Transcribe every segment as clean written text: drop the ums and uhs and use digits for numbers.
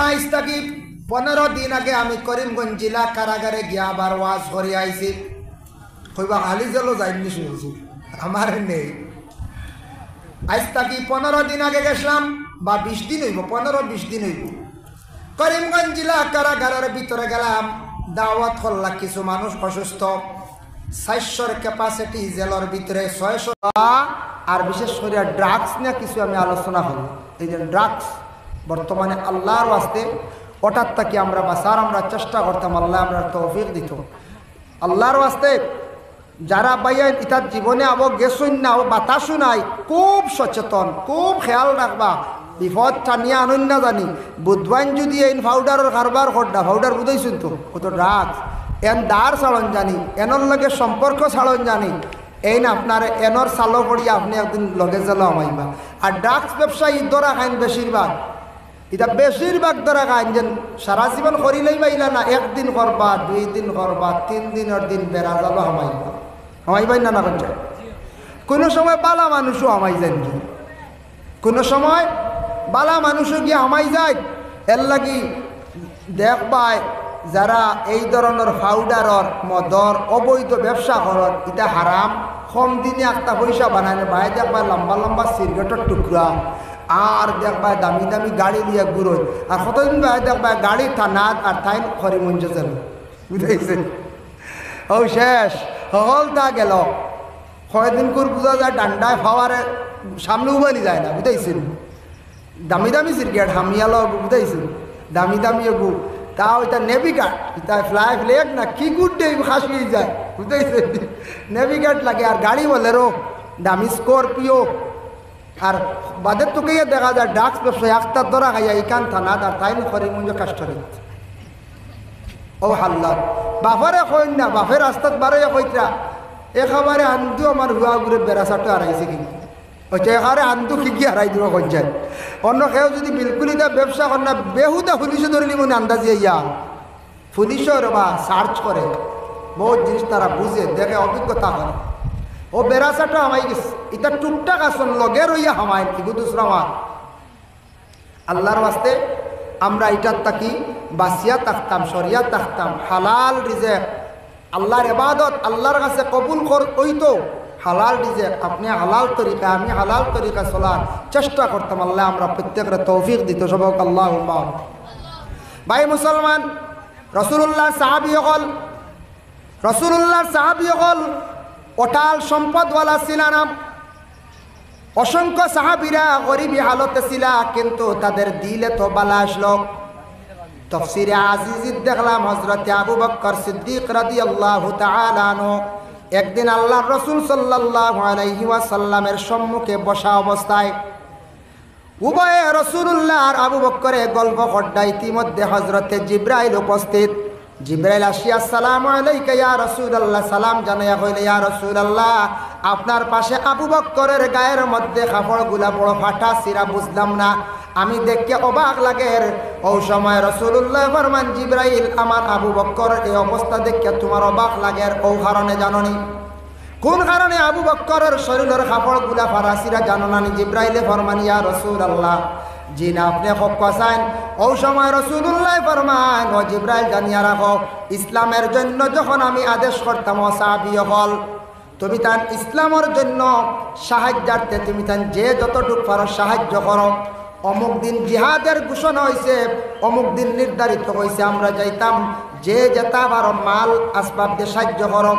22 থেকে 15 দিন আগে আমি করিমগঞ্জ জেলা কারাগারে গিয়া আবার ওয়াজ করে আইছি। কইবা খালি জেলো যাইনি শুনছি, আমার নেই। আজ থেকে 15 দিন আগে গেছিলাম, বা 20 দিন হইব, 15-20 দিন হইব। করিমগঞ্জ জেলা কারাগারের ভিতরে গেলাম, দাওয়াত করলাম। কিছু মানুষ অসুস্থ, 400 ক্যাপাসিটি জেলার ভিতরে 600। আর বিশেষ করে ড্রাগস নিয়ে কিছু আমি আলোচনা করব। এই যে ড্রাগস বর্তমানে আল্লাহর ওয়াস্তে হঠাৎ থেকে আমরা বাঁচার আমরা চেষ্টা করতাম, আল্লাহ আমরা তৌফিক দিত। আল্লাহর ওয়াস্তে যারা বাইয়া ইতার জীবনে আবো গেছুন না, ও বাতাসও নাই, খুব সচেতন, খুব খেয়াল রাখবা। বিপদ টানিয়া আনুন না জানি বুধবান যদি এই পাউডারের কারবার করডা, পাউডার বুঝাইছুন তো কত ড্রাগস, এন দার ছাড়ন জানি, এনর লগে সম্পর্ক ছাড়ন জানি, এই না আপনার এনর চালো পড়িয়া আপনি একদিন লগে জ্বালো আমাইবা। আর ড্রাগস ব্যবসায়ী ধরা খাইন বেশিরভাগ, এটা বেশিরভাগ ধরা খাইন যেন সারা জীবন করিলেই পাইলা না, একদিন করবা, 2 দিন করবা, 3 দিনের দিন বেড়া জ্বালো আমাইবা, আমাইবাই না না করছে। কোনো সময় বালা মানুষও আমাই যান, কোনো সময় বালা মানুষও গিয়ে আমাই যায়। এর লাগি দেখবায় যারা এই ধরনের পাউডারর মদর অবৈধ ব্যবসা করেন, এটা হারাম। কম দিনে একটা পয়সা বানায় ভাই, দেখবা লম্বা লম্বা সিগারেটের টুকরা, আর দেখবা দামি দামি গাড়ি দিয়ে ঘুরোয়। আর কতদিন ভাই দেখবা গাড়ি থানাত আর তাই হরিমঞ্জ যেন বুঝাইছেন। ও শেষ হল তা গেল, কয়দিন করে বোঝা যায় ডান্ডায় ফাওয়ারে সামনে উবালি যায় না, বুঝাইছেন। দামি দামি সিগারেট হামিয়ালো বুঝাইছেন, দামি দামি গু, তাও এটা নেভিগার্ড, এটা ফ্লাই ফ্লেগ না কি গুড ডে খাসিয়ে যায়, বুঝতেছে। নেভিগার্ড লাগে। আর গাড়ি বলে রো দামি স্করপিও। আর বাদের তোকে দেখা যায় ড্রাগস ব্যবসায়ী আখতার ধরা খাইয়া ইকান থানা আর তাই করিমগঞ্জ কাস্টরে। ও হাল্লা বাফারে কইন না, বাফের রাস্তাত বারোয়া কইতরা একেবারে আন্দু আমার হুয়া ঘুরে বেড়াচাটো হারাইছে, কিন্তু ওইটা এখানে আন্দু খিকি হারাই দিব কঞ্চায়েত। অন্য কেউ যদি বিলকুল এটা ব্যবসা করেন না, বেহুদা পুলিশে ধরলি মনে আন্দাজিয়ে ইয়া পুলিশও বা সার্চ করে, বহুত জিনিস তারা বুঝে দেখে, অভিজ্ঞতা করে। ও বেড়াচাটো আমাই গেছে, এটা টুকটাক আসন লগে রইয়া হামায় কিন্তু দুসরা আমার। আল্লাহর ওয়াস্তে আমরা এটার তাকি বাসিয়া থাকতাম, সরিয়া থাকতাম, হালাল রিজেক, আল্লাহর ইবাদত আল্লাহর কাছে কবুল কর। ওই তো হালাল রিজেক, আপনি হালাল তরিকা, আমি হালাল তরিকা চলার চেষ্টা করতাম। আল্লাহ আমরা প্রত্যেকের তৌফিক দিত সবক আল্লাহ। ভাই মুসলমান, রসুল্লাহ সাহাবী হল, রসুল্লাহ সাহাবী হল অটাল সম্পদওয়ালা ছিল না। অসংখ্য সাহাবীরা গরিবী হালতে ছিল, কিন্তু তাদের দিলে তো বালা আসলো। তাফসীরে আজিজিত দেখলাম হযরতে আবু বকর সিদ্দিক রাদিয়াল্লাহু তাআলা আনহু একদিন আল্লাহর রাসূল সাল্লাল্লাহু আলাইহি ওয়াসাল্লামের সম্মুখে বসা অবস্থায় উভয়ে রাসূলুল্লাহ আর আবু বকরের গল্প করতে, ইতিমধ্যে হযরতে জিবরাইল উপস্থিত। জিবরাইল আসিয়া আসসালামু আলাইকা ইয়া রাসূলুল্লাহ, সালাম জানাইয়া কইলে ইয়া রাসূলুল্লাহ, আপনার পাশে আবু বকরের গায়ের মধ্যে কাপড়গুলা বড় ফাটা ছিঁড়া, বুঝলাম না, আমি দেখে অবাক লাগে। ও সময় রাসূলুল্লাহ ফরমান, জিবরাইল, আমার আবু বকর এই অবস্থা দেখে তোমার অবাক লাগে, ও কারণে জাননি? কোন কারণে আবু বকরের শরীরের কাপড়গুলা ফাটা ছিঁড়া জানো না? জিবরাইলে ফরমান, ইয়া রাসূলুল্লাহ, জি না, আপনি খুব কসাইন। ও সময় রাসূলুল্লাহ ফরমান, ও জিবরাইল, জানিয়া রাখো, ইসলামের জন্য যখন আমি আদেশ করতাম, ও সাহাবী হল, তুমি তান ইসলামের জন্য সাহায্যার্থে তুমি তান যে যতটুকু পারো সাহায্য করো। অমুক দিন জিহাদের ঘোষণা হয়েছে, অমুক দিন নির্ধারিত হয়েছে, আমরা যাইতাম, যে যেটা পারো মাল আসবাব দিয়ে সাহায্য করো,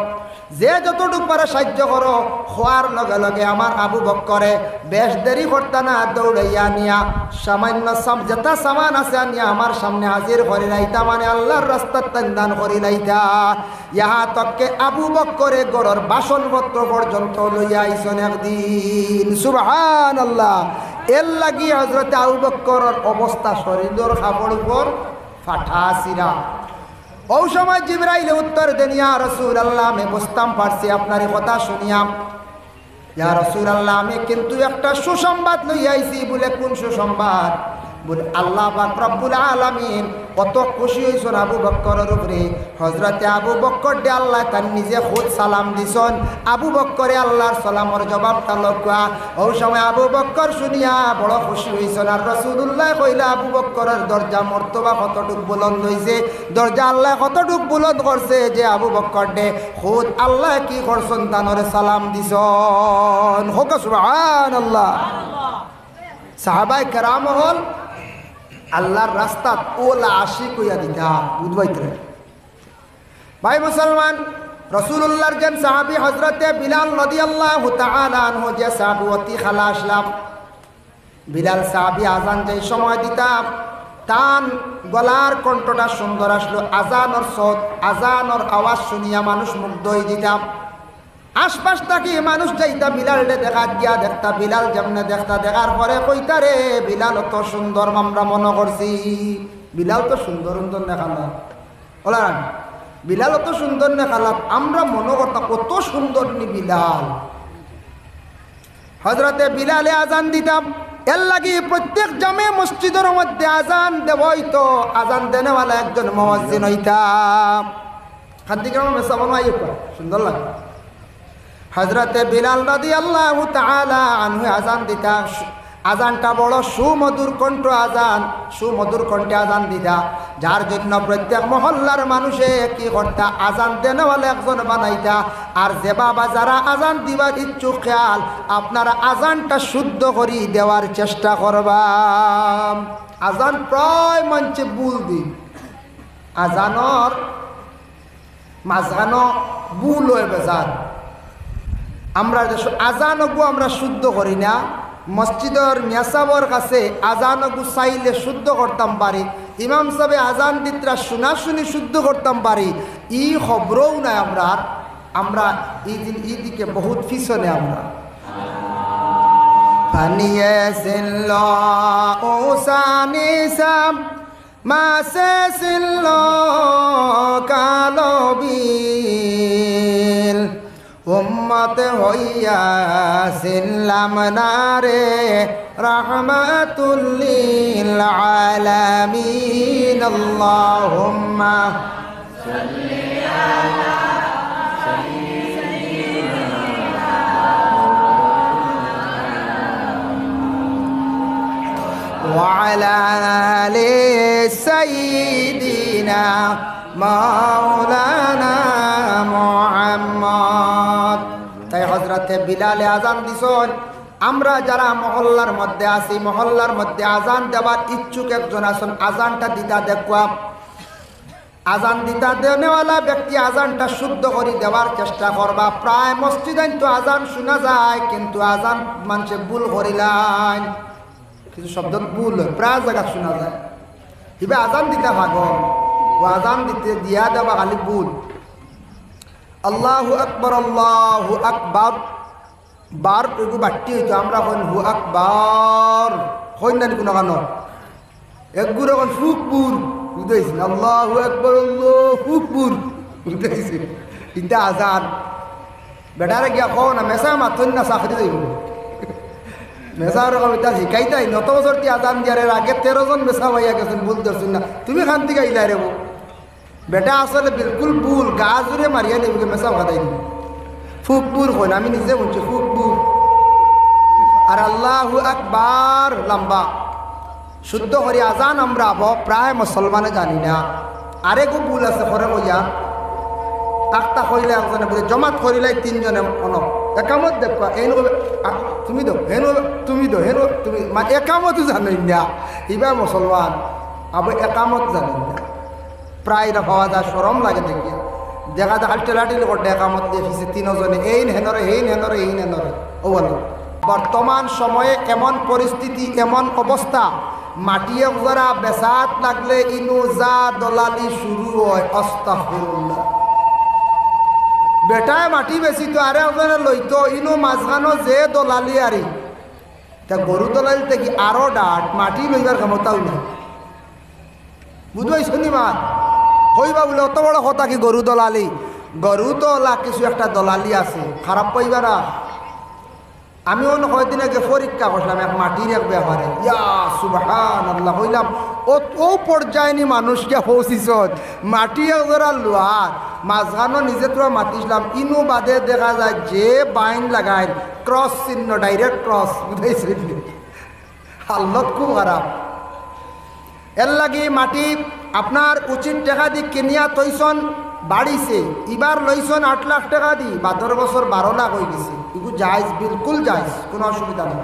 যে যতটুকু পারে সাহায্য করো। হওয়ার লগে লগে আমার আবু বকরে বেশ দেরি করতে না, দৌড়াইয়া নিয়া সামান্য যেটা সামান আছে নিয়া আমার সামনে হাজির করে লাইতা, মানে আল্লাহর রাস্তার দান করে লাইতা। ইহা তককে আবু বকরে গড়র বাসনপত্র পর্যন্ত লইয়া আইসন একদিন। সুবহানাল্লাহ। এর লাগি হযরতে আবু বকরের অবস্থা শরীরের কাপড় উপর ফাটা ছিঁড়া। ওই সময় জিবরাইলে উত্তর দেন, ইয়া রাসূলুল্লাহ, আমি বুঝতাম পারছি আপনার কথা শুনিয়াম। ইয়া রাসূলুল্লাহ, আমি কিন্তু একটা সুসংবাদ লইয়া আইছি। বলে কোন সুসংবাদ? বলে আল্লাহ পাক রব্বুল আলামিন কত খুশি হইছেন আবু বকরের উপরে। হযরতে আবু বকর দে আল্লাহ তার নিজে খুদ সালাম দিছেন। আবু বকরে আল্লাহর সালামের জবাবটা লগ্য়া। ওই সময় আবু বকর শুনিয়া বড় খুশি হইছেন। আর রাসূলুল্লাহ কইলা আবু বকরের দরজা মর্তবা কতটুক বুলন্দ হইছে, দরজা আল্লাহ কতটুক বুলন্দ করছে যে আবু বকর দে খুদ আল্লাহ কি করছেন তানরে সালাম দিছেন। হোক সুবহানাল্লাহ। সাহাবায়ে কেরাম হল আল্লাহর রাস্তাত ওলা আশিক হইয়া দিতা বুঝবাইতে। ভাই মুসলমান, রাসূলুল্লাহর যেন সাহাবী হযরতে বিলাল রাদিয়াল্লাহু তাআলা আনহু যে সাহাবী অতি খালাস লাভ বিলাল সাহাবী আজান যে সময় দিতাম তান গলার কণ্ঠটা সুন্দর আসলো, আজানর সদ আজানর আওয়াজ শুনিয়া মানুষ মুগ্ধ হয়ে দিতাম। আশপাশ থাকি মানুষ যাইতা বিলালরে দেখা গিয়া দেখতা বিলাল যেমনে দেখতা, দেখার পরে কইতা রে বিলাল তো সুন্দর আমরা মনে করছি। বিলাল তো সুন্দর সুন্দর দেখালাম ওলা বিলাল তো সুন্দর দেখালাম আমরা মনে করতাম কত সুন্দর নি বিলাল। হযরতে বিলালে আজান দিতাম এর লাগি প্রত্যেক জামে মসজিদের মধ্যে আজান দেব হইতো, আজান দেনেওয়ালা একজন মুয়াজ্জিন হইতাম। খাদ্দিগ্রাম মেসাবন সুন্দর লাগে। হযরতে বিলাল রাদিয়াল্লাহু তাআলা আনহু আজান দিতা, আজানটা বড় সুমধুর কণ্ঠ আজান, সুমধুর কণ্ঠে আজান দিতা, যার জন্য প্রত্যেক মহল্লার মানুষে কি করতা আজান দেনেওয়ালা একজন বানাইতা। আর যে বাবা যারা আজান দিবার ইচ্ছুক খেয়াল আপনারা আজানটা শুদ্ধ করি দেওয়ার চেষ্টা করবা। আজান প্রায় মঞ্চে ভুল দিন, আজানর মাঝখানো ভুল হয়ে বেজার। আমরা আজানগু আমরা শুদ্ধ করি না, মসজিদের মেসাবর কাছে আজানগু চাইলে শুদ্ধ করতাম পারি, ইমাম সাহেব আজান দিতরা শুনাশুনি শুদ্ধ করতাম পারি, ই খবরও নাই আমরা। আমরা এই দিকে বহুত পিছনে আমরা। ফানিয়ে সিল্ল ওসানিসাম মাসে সিল্ল কালবিল উম্মত হইয়া সিল্লাম নারে রাহমাতুল লিল আলামিন। আল্লাহুম্মা সাল্লি আলা وعلى آل سيدنا مولانا محمد। তাই হযরতে বিলালে আজান দিছেন। আমরা যারা মহল্লার মধ্যে আছি মহল্লার মধ্যে আজান দেওয়ার ইচ্ছুক একজন আছেন, আজানটা দিতা দেখবা। আজান দিতা দেওয়ালা ব্যক্তি আজানটা শুদ্ধ করে দেওয়ার চেষ্টা করবা। প্রায় মসজিদে তো আজান শোনা যায় কিন্তু আজান মানুষে ভুল করিলাম, কিছু শব্দ ভুল প্রায় জায়গা শোনা যায়। এবার আজান দিতে ভাগল ও আজান দিতে দিয়া দেওয়া খালি ভুল। আল্লাহু আকবার আল্লাহু আকবার বার এগু বাট্টি হইতো আমরা কইন হু আকবার কইন না কোনো কানো একগুর এখন ফুকপুর বুঝাইছি আল্লাহু আকবার আল্লাহু আকবার বুঝাইছি। ইটা আজান বেটারে গিয়া কও না মেসা মাথন না চাকরি যাইব। মেসার কবিতা শিখাইতাই নত বছর তি আজান দিয়ার আগে 13 জন মেসা ভাইয়া গেছেন ভুল ধরছেন না, তুমি খান থেকে আইলা রে বেটা আসলে বিলকুল ভুল, গা জুড়ে মারিয়া নেবে মেসা ভাদাই দিবে। ফুকপুর কইন আমি নিজে বলছি ফুকপুর। আর আল্লাহু আকবার লম্বা শুদ্ধ করি আজান আমরা প্রায় মুসলমানে জানি না। আরেকও ভুল আছে করে কইয়া আখতা কইলে একজনে বলে জমাত করিলাই তিনজনে অনক একামত দেখবা হেন তুমি দো হেন তুমি দো হেন তুমি মানে একামতো জানেন না। এবার মুসলমান আবার একামত জানেন না, প্রায় না পাওয়া যায়, সরম লাগে দেখি দেখা যায় ঠেলাঠিলি করতে একামত দেখেছি তিনজনে এই হেনরে এই হেনরে এই হেনরে ও বলো। বর্তমান সময়ে এমন পরিস্থিতি এমন অবস্থা মাটিয়ে যারা বেসাত লাগলে ইনু যা দলালি শুরু হয় আস্তাগফিরুল্লাহ। বেটায় মাটি বেশি তো আরে ওখানে লইতো ইনু মাঝখানো যে দলালি আরে তা গরু দলালি থেকে আরো ডাট মাটি লইবার ক্ষমতাও নেই বুঝবাই শনিবার কইবা বলে অত বড় কথা কি গরু দলালি। গরু দলা কিছু একটা দলালি আছে খারাপ কইবা না। আমি অন্য কয়েকদিন আগে পরীক্ষা করলাম এক মাটির এক ব্যাপারে, ইয়া সুবহানাল্লাহ হইলাম ও পর্যায়ে নি মানুষকে পৌঁছিস মাটি একজোড়া লোহার মাঝখানো নিজে তো মাতিছিলাম ইনু বাদে দেখা যায় যে বাইন লাগাই ক্রস চিহ্ন ডাইরেক্ট ক্রস বুঝাইছে হালত খুব খারাপ। এর লাগি মাটি আপনার উচিত টাকা দি কিনিয়া তৈছন বাড়িছে, এবার লইছন 8 লাখ টাকা দি, 12 বছর 12 লাখ হয়ে গেছে, এগুলো জায়জ, বিলকুল জায়জ, কোনো অসুবিধা নেই।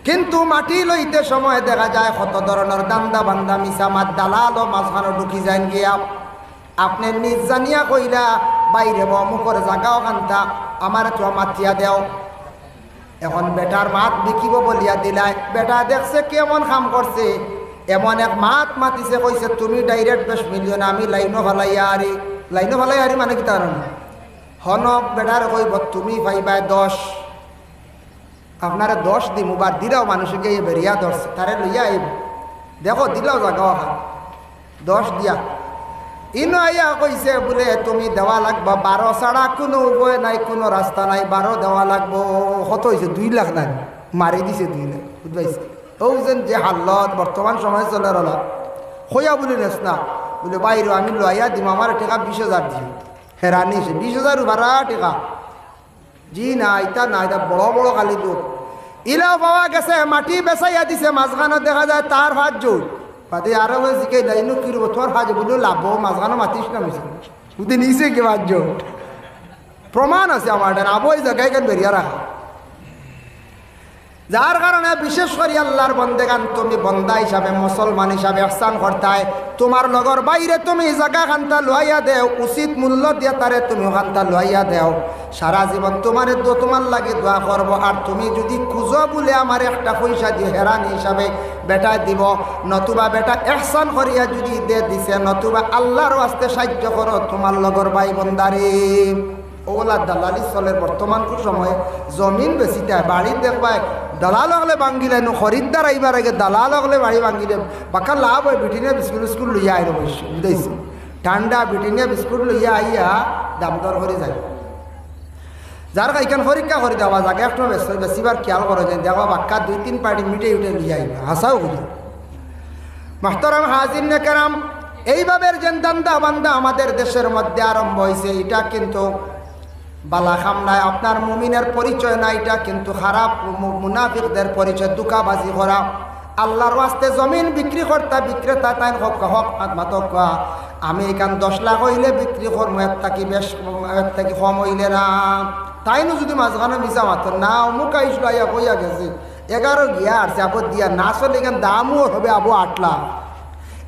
কিন্তু মাটি লইতে সময় দেখা যায় কত ধরনের দান্দা বান্দা মিসামাত দালাল মাঝখানে ঢুকি যান গিয়া আপনি নিজ জানিয়া কইলা বাইরে বমুখর জাগাও কান্তা আমার তো মাতিয়া দেও। এখন বেটার মাত বিকিব বলিয়া দিলাই, বেটা দেখছে কেমন কাম করছে, এমন এক মাত মাতিছে কইছে তুমি ডাইরেক্ট 20 মিলিয়ন আমি লাইনও ভালাইয়া আরি, লাইনও ভালাই আরি মানে কি তার হনক বেটার কইব তুমি পাইবাই 10, আপনারা 10 দিমু বা দিলাও মানুষকে বেরিয়া ধরছে তারে লইয়া আইব, দেখো দিলাও জাগাও 10 দিয়া ইনো আইয়া কইছে বলে তুমি দেওয়া লাগবো 12 ছাড়া কোনো উপায় নাই, কোনো রাস্তা নাই, 12 দেওয়া লাগবো। কত হয়েছে 2 লাখ নাই, মারি দিছে 2 লাখ, বুঝবাইছে। ও যে হালত বর্তমান সময় চলে রলা হইয়া বলি নেস না বলে বাইরে আমি লইয়া দিম আমার টাকা 20,000 দিও, হেরানি 20,000 ভাড়া টাকা জি না এটা না, এটা বড় বড় কালি দুধ ইলাও পাওয়া গেছে, মাটি বেচাইয়া দিছে, মাঝখানে দেখা যায় তার হাত জোর পাতে আরো জিকে লাইনো কিরব তোর হাজ বলে লাভ মাঝখানে মাতিস না মিশে বুঝতে নিছে কি হাত জোর প্রমাণ আছে আমার আবো এই জায়গায় কেন বেরিয়ে রাখা। যার কারণে বিশেষ করে আল্লাহর বন্দেগান তুমি বন্দা হিসাবে মুসলমান হিসাবে ইহসান করতায়, তোমার লগর বাইরে তুমি জায়গা খান্তা লইয়া দেও, উচিত মূল্য দিয়ে তারে তুমি খান্তা লইয়া দেও, সারা জীবন তোমার তোমার লাগে দোয়া করবো। আর তুমি যদি খুঁজো বলে আমার একটা পয়সা দিয়ে হেরানি হিসাবে বেটা দিব, নতুবা বেটা ইহসান করিয়া যদি দে দিছে, নতুবা আল্লাহর ওয়াস্তে সাহায্য করো তোমার লগর ভাই বন্দারে। ওগুলা দালালি চলে বর্তমান সময়ে, জমিন বেশিতে বাড়ি দেখবায় দালাল হলে ভাঙ্গিলে খরিদ্দার আইবার আগে দালাল হলে বাড়ি ভাঙ্গিলে বাকা লাভ হয়, বিটিনে বিস্কুট বিস্কুট লইয়া আইল বসে বুঝাইছি, ঠান্ডা বিটিনে বিস্কুট লইয়া আইয়া দাম দর করে যায়। যার এইখান পরীক্ষা করে দেওয়া যাকে একটু বেশিবার খেয়াল করা যায়, দেখো বাক্কা 2-3 পার্টি মিটে উঠে লিয়ে আইবে, হাসাও বুঝে। মাহতারাম হাজির নে কেরাম, এইভাবে যে দান্দা বান্দা আমাদের দেশের মধ্যে আরম্ভ হয়েছে, এটা কিন্তু বালা খাম নাই, আপনার মুমিনের পরিচয় না, এটা কিন্তু খারাপ মুনাফিকদের পরিচয়, দুকাবাজি করা। আল্লাহর ওয়াস্তে জমিন বিক্রি করতা বিক্রেতা তাই হক হক মাতক আমি এখান 10 লাখ হইলে বিক্রি করবো, এর থাকি বেশ এর থাকি কম হইলে না, তাই না যদি মাঝখানে মিশা মাত্র না অমুক আইসলো আইয়া কইয়া গেছে 11 গিয়া আসছে আবো দিয়া না চলে এখান দামও হবে আবো 8 লাখ,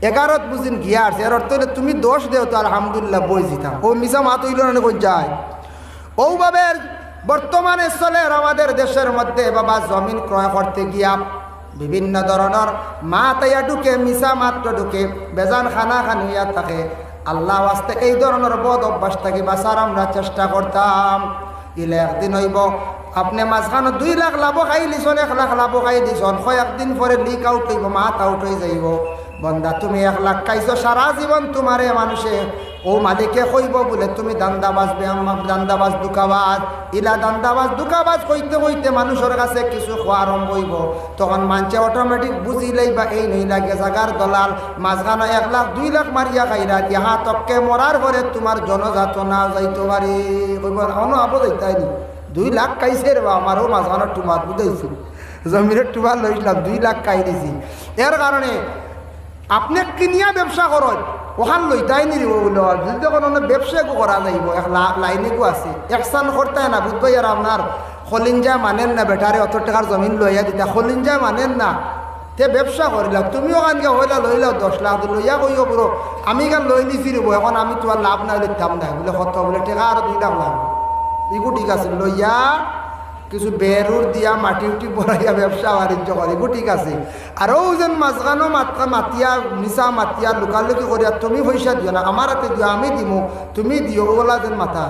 11 বুঝিন গিয়া আসছে, এর অর্থ হলে তুমি 10 দেও তো আলহামদুলিল্লাহ বই জিতাম, ও মিশা মাত হইল না কোন যায়। ওভাবে বর্তমানে চলে আমাদের দেশের মধ্যে বাবা জমিন ক্রয় করতে গিয়া বিভিন্ন ধরনের মাতাইয়া ঢুকে, মিশা মাত্র ঢুকে, বেজান খানা খান হইয়া থাকে। আল্লাহ ওয়াস্তে এই ধরনের বদ অভ্যাস থেকে বাঁচার আমরা চেষ্টা করতাম। ইলে একদিন হইব আপনি মাঝখানে 2 লাখ লাভ খাই দিছন, 1 লাখ লাভ খাই দিছন, কয়েকদিন পরে লিক আউট হইব, মাত আউট হয়ে যাইব। বন্দা তুমি 1 লাখ খাইছো, সারা জীবন তোমারে মানুষে ও মালিকে কইব বলে তুমি দান্দাবাজ দান্দাবাজ দুকাবাজ, ইলা দান্দাবাজ দুকাবাজ কইতে কইতে মানুষের কাছে কিছু খোয়া আরম্ভ হইব, তখন মানুষে অটোমেটিক বুঝিলেই বা এই নই লাগে জাগার দলাল মাঝখানে 1 লাখ 2 লাখ মারিয়া খাইরা ইহা তককে মরার পরে তোমার জনজাত না যাইতে পারে, কইব অন আবো যাইতাইনি 2 লাখ খাইছে রে আমারও মাঝখানে টুমাত বুঝাইছি, জমিনের টুমার লইলাম 2 লাখ খাই দিছি। এর কারণে আপনি কিনিয়া ব্যবসা করেন ওখান লইতাই নিব বলে যদি কোনো ব্যবসা করা যাইব, লাইনে গো আছে একসান করতে না বুঝবাই। আর আপনার খলিঞ্জা মানেন না, বেটারে অত টাকার জমিন লইয়া দিতা খলিঞ্জা মানেন না, তে ব্যবসা করিলাম তুমি ওখানকে হইলা লইলাও 10 লাখ লইয়া কইও পুরো আমি গান লই নিছি রব, এখন আমি তোমার লাভ না হইলে থাম না বলে কত বলে টাকা আর 2 লাখ লাভ, এগু ঠিক আছে লইয়া কিছু বেরুর দিয়া মাটি উঠি বড়াইয়া ব্যবসা বাণিজ্য করে, এগু ঠিক আছে। আর ও যেন মাঝখানো মাতিয়া মিশা মাতিয়া লুকালুকি করিয়া তুমি পয়সা দিও না, আমার হাতে দিও আমি দিমু তুমি দিও, ওলা যেন মাথা